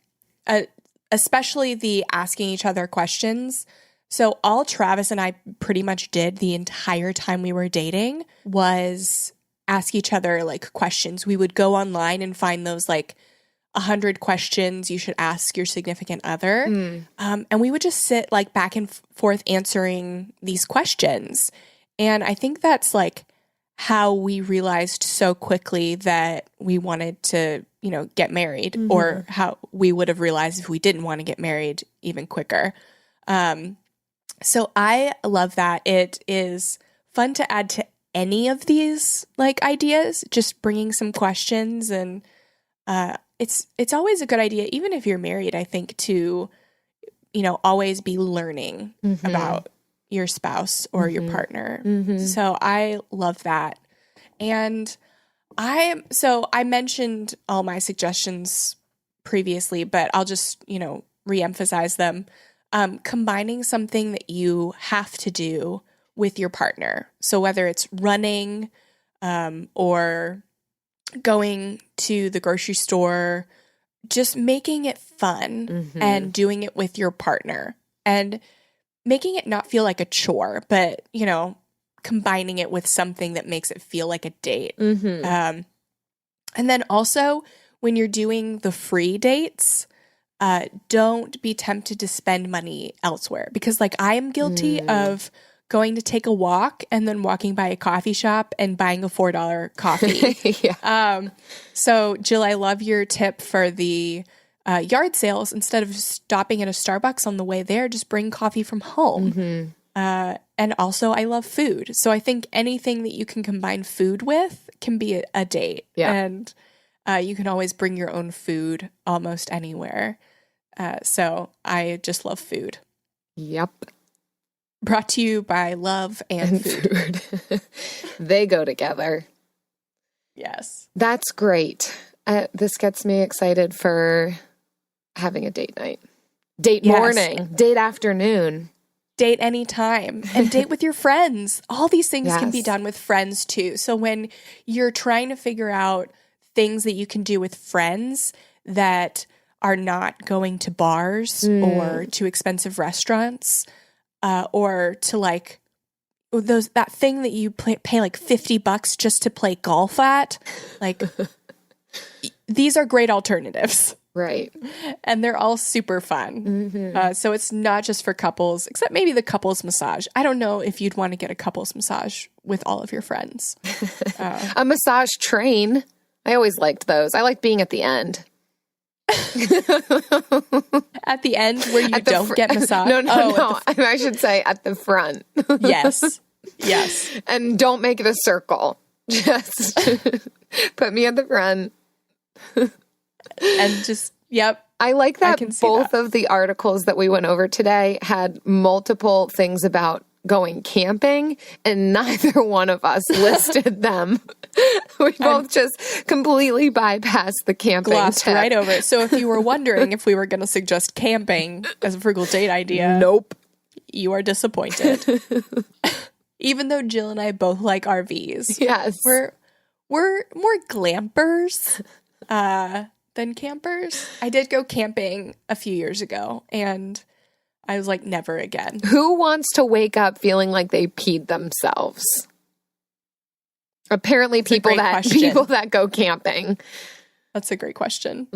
Especially the asking each other questions. So all Travis and I pretty much did the entire time we were dating was ask each other like questions. We would go online and find those like 100 questions you should ask your significant other. And we would just sit like back and forth answering these questions. And I think that's like how we realized so quickly that we wanted to, you know, get married, or how we would have realized if we didn't want to get married even quicker. So I love that. It is fun to add to any of these like ideas, just bringing some questions, and it's always a good idea, even if you're married, I think, to, you know, always be learning about your spouse or your partner. So I love that. And I mentioned all my suggestions previously, but I'll just, you know, reemphasize them. Combining something that you have to do with your partner. So whether it's running or going to the grocery store, just making it fun and doing it with your partner, and making it not feel like a chore, but, you know, combining it with something that makes it feel like a date. And then also when you're doing the free dates, don't be tempted to spend money elsewhere, because like I am guilty of going to take a walk and then walking by a coffee shop and buying a $4 coffee. So Jill, I love your tip for the yard sales. Instead of stopping at a Starbucks on the way there, just bring coffee from home. And also I love food. So I think anything that you can combine food with can be a date. And you can always bring your own food almost anywhere. So I just love food. Yep. Brought to you by love and food. They go together. Yes. That's great. This gets me excited for having a date night. Date morning. Date afternoon. Date anytime. And date with your friends. All these things can be done with friends too. So when you're trying to figure out things that you can do with friends that are not going to bars or to expensive restaurants, or to like that thing that you pay like $50 just to play golf at, like these are great alternatives. Right. And they're all super fun. So it's not just for couples, except maybe the couples massage. I don't know if you'd want to get a couples massage with all of your friends. A massage train. I always liked those. I liked being at the end. At the end where you don't get massaged? No. I should say at the front. Yes. And don't make it a circle. Just put me at the front. And just, I like that both of the articles that we went over today had multiple things about going camping, and neither one of us listed them. We both just completely bypassed the camping glossed tip. right over it. So if you were wondering if we were going to suggest camping as a frugal date idea, nope, you are disappointed. Even though Jill and I both like RVs, yes, we're more glampers than campers. I did go camping a few years ago, and I was like, never again. Who wants to wake up feeling like they peed themselves? Apparently people that go camping. That's a great question.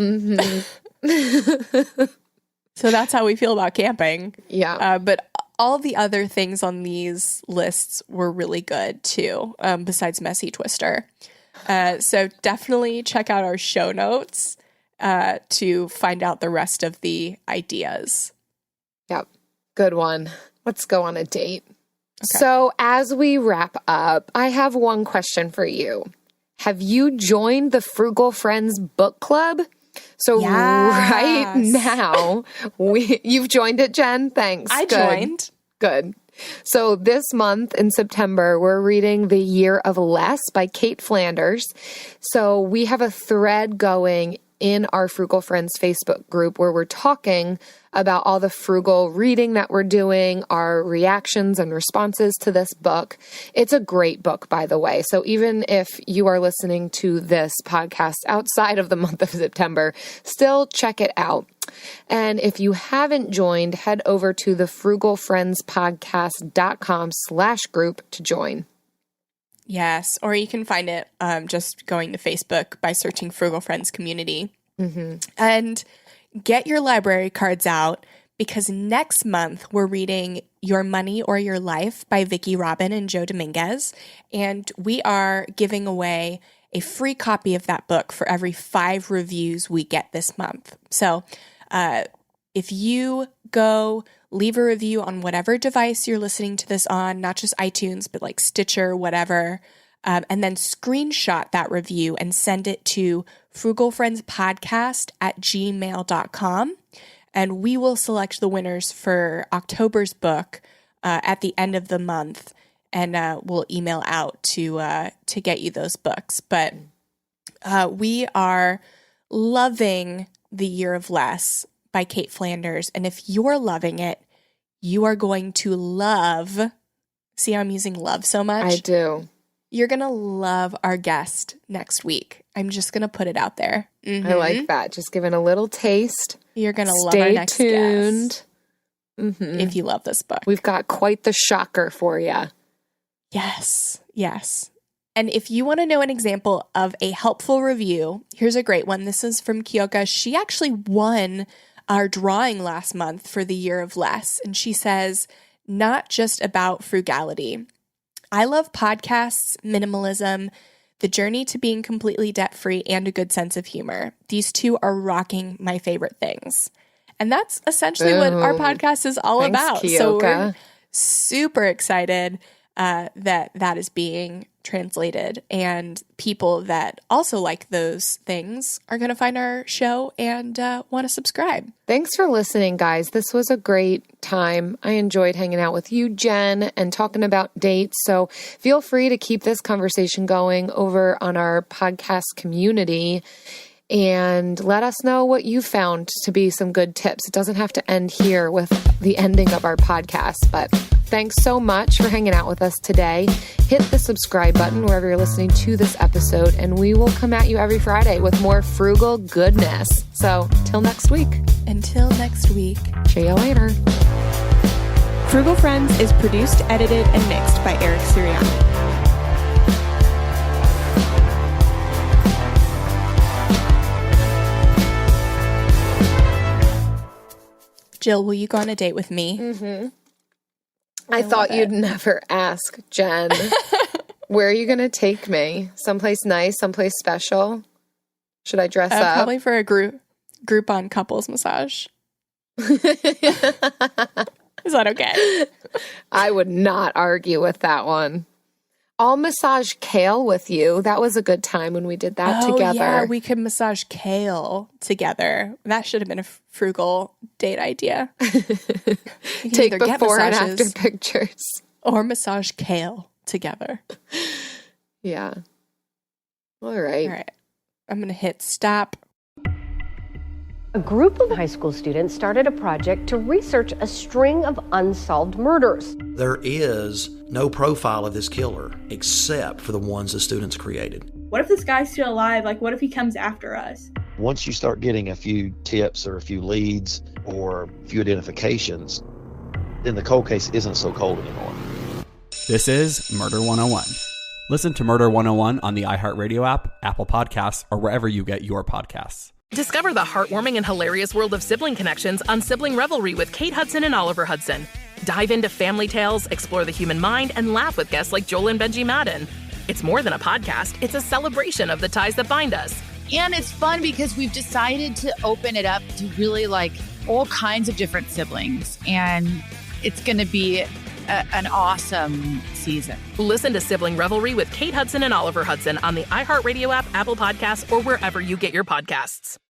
So that's how we feel about camping. Yeah. But all the other things on these lists were really good too, besides Messy Twister. So definitely check out our show notes to find out the rest of the ideas. Yep. Good one. Let's go on a date. Okay. So as we wrap up, I have one question for you. Have you joined the Frugal Friends book club? So right now, you've joined it, Jen? Thanks. I joined. Good. So this month in September, we're reading The Year of Less by Kate Flanders. So we have a thread going in our Frugal Friends Facebook group where we're talking about all the frugal reading that we're doing, our reactions and responses to this book. It's a great book, by the way. So even if you are listening to this podcast outside of the month of September, still check it out. And if you haven't joined, head over to the frugalfriendspodcast.com/group to join. Yes, or you can find it just going to Facebook by searching Frugal Friends Community. Mm-hmm. And get your library cards out because next month we're reading Your Money or Your Life by Vicki Robin and Joe Dominguez. And we are giving away a free copy of that book for every 5 reviews we get this month. So if you go leave a review on whatever device you're listening to this on, not just iTunes, but like Stitcher, whatever, and then screenshot that review and send it to frugalfriendspodcast@gmail.com. And we will select the winners for October's book at the end of the month. And we'll email out to get you those books. But we are loving The Year of Less by Kate Flanders. And if you're loving it, you are going to love, see how I'm using love so much? I do. You're going to love our guest next week. I'm just going to put it out there. Mm-hmm. I like that. Just giving a little taste. You're going to love our next tuned. guest. Mm-hmm. If you love this book. We've got quite the shocker for you. Yes, yes. And if you want to know an example of a helpful review, here's a great one. This is from Kyoka. She actually won our drawing last month for The Year of Less. And she says, not just about frugality. I love podcasts, minimalism, the journey to being completely debt-free, and a good sense of humor. These two are rocking my favorite things. And that's essentially what our podcast is all about. Kyoka. So we're super excited that is being translated, and people that also like those things are going to find our show and want to subscribe. Thanks for listening, guys. This was a great time. I enjoyed hanging out with you, Jen, and talking about dates. So feel free to keep this conversation going over on our podcast community and let us know what you found to be some good tips. It doesn't have to end here with the ending of our podcast, but thanks so much for hanging out with us today. Hit the subscribe button wherever you're listening to this episode, and we will come at you every Friday with more frugal goodness. So, till next week. Until next week. See you later. Frugal Friends is produced, edited, and mixed by Eric Sirianni. Jill, will you go on a date with me? Mm-hmm. I thought you'd never ask, Jen. Where are you going to take me? Someplace nice, someplace special? Should I dress up? Probably for a Groupon couples massage. Is that okay? I would not argue with that one. I'll massage Kale with you. That was a good time when we did that together. Yeah, we could massage Kale together. That should have been a frugal date idea. Take before and after pictures. Or massage Kale together. Yeah. All right. I'm going to hit stop. A group of high school students started a project to research a string of unsolved murders. There is no profile of this killer except for the ones the students created. What if this guy's still alive? Like, what if he comes after us? Once you start getting a few tips or a few leads or a few identifications, then the cold case isn't so cold anymore. This is Murder 101. Listen to Murder 101 on the iHeartRadio app, Apple Podcasts, or wherever you get your podcasts. Discover the heartwarming and hilarious world of sibling connections on Sibling Revelry with Kate Hudson and Oliver Hudson. Dive into family tales, explore the human mind, and laugh with guests like Joel and Benji Madden. It's more than a podcast, it's a celebration of the ties that bind us. And it's fun because we've decided to open it up to really like all kinds of different siblings. And it's going to be an awesome season. Listen to Sibling Revelry with Kate Hudson and Oliver Hudson on the iHeartRadio app, Apple Podcasts, or wherever you get your podcasts.